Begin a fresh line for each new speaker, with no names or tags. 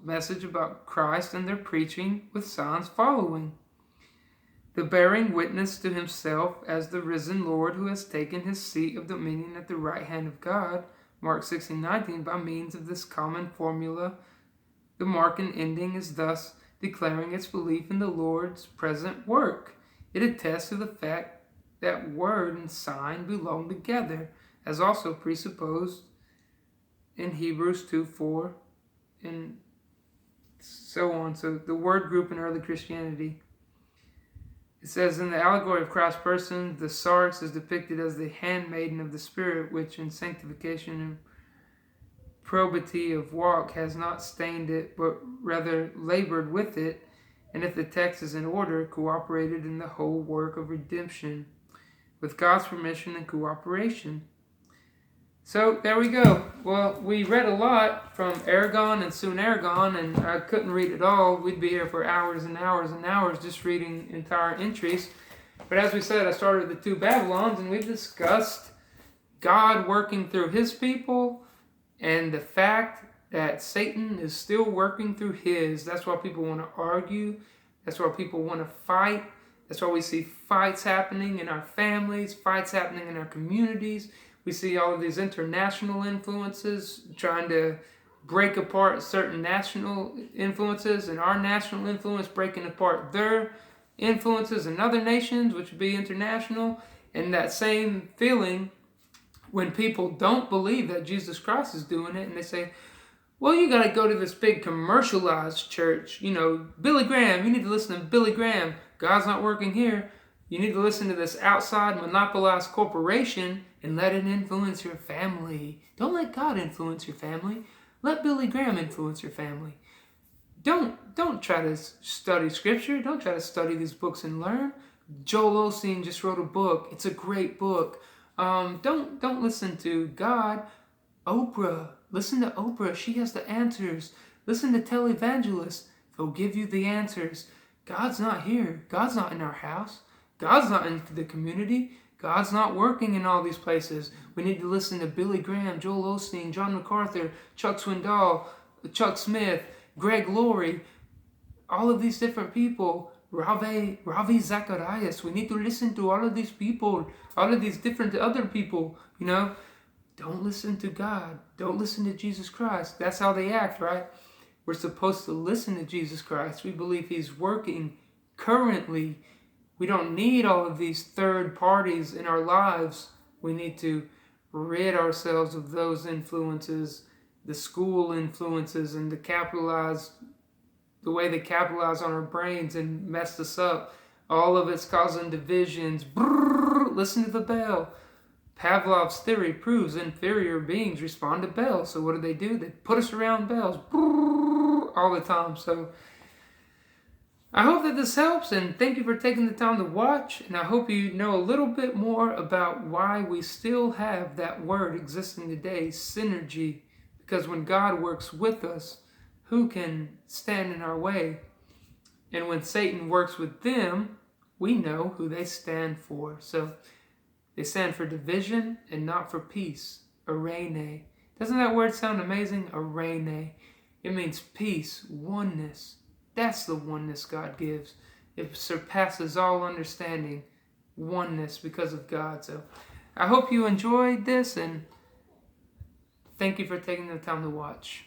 message about Christ and their preaching with signs following. The bearing witness to himself as the risen Lord who has taken his seat of dominion at the right hand of God, Mark 16:19, by means of this common formula. The Markan ending is thus declaring its belief in the Lord's present work. It attests to the fact that word and sign belong together, as also presupposed in Hebrews 2:4 and so on. So the word group in early Christianity. It says, in the allegory of Christ's person, the sarx is depicted as the handmaiden of the Spirit, which in sanctification and probity of walk has not stained it, but rather labored with it, and if the text is in order, cooperated in the whole work of redemption, with God's permission and cooperation. So there we go. Well, we read a lot from Aragon and soon Aragon, and I couldn't read it all. We'd be here for hours and hours and hours just reading entire entries. But as we said, I started the two Babylons, and we discussed God working through his people and the fact that Satan is still working through his. That's why people want to argue. That's why people want to fight. That's why we see fights happening in our families, fights happening in our communities. We see all of these international influences trying to break apart certain national influences, and our national influence breaking apart their influences in other nations, which would be international. And that same feeling when people don't believe that Jesus Christ is doing it, and they say, well, you got to go to this big commercialized church. You know, Billy Graham, you need to listen to Billy Graham. God's not working here. You need to listen to this outside monopolized corporation and let it influence your family. Don't let God influence your family. Let Billy Graham influence your family. Don't try to study scripture. Don't try to study these books and learn. Joel Osteen just wrote a book. It's a great book. Don't listen to God. Oprah. Listen to Oprah. She has the answers. Listen to televangelists. They'll give you the answers. God's not here. God's not in our house. God's not in the community. God's not working in all these places. We need to listen to Billy Graham, Joel Osteen, John MacArthur, Chuck Swindoll, Chuck Smith, Greg Laurie, all of these different people, Ravi Zacharias. We need to listen to all of these people, all of these different other people, you know. Don't listen to God. Don't listen to Jesus Christ. That's how they act, right? We're supposed to listen to Jesus Christ. We believe he's working currently. We don't need all of these third parties in our lives. We need to rid ourselves of those influences, the school influences, and the way they capitalize on our brains and messed us up. All of it's causing divisions. Brrr, listen to the bell. Pavlov's theory proves inferior beings respond to bells. So what do? They put us around bells brrr, all the time. So I hope that this helps, and thank you for taking the time to watch, and I hope you know a little bit more about why we still have that word existing today, synergy, because when God works with us, who can stand in our way? And when Satan works with them, we know who they stand for. So they stand for division and not for peace. Arene. Doesn't that word sound amazing? Arene. It means peace, oneness. That's the oneness God gives. It surpasses all understanding. Oneness because of God. So I hope you enjoyed this, and thank you for taking the time to watch.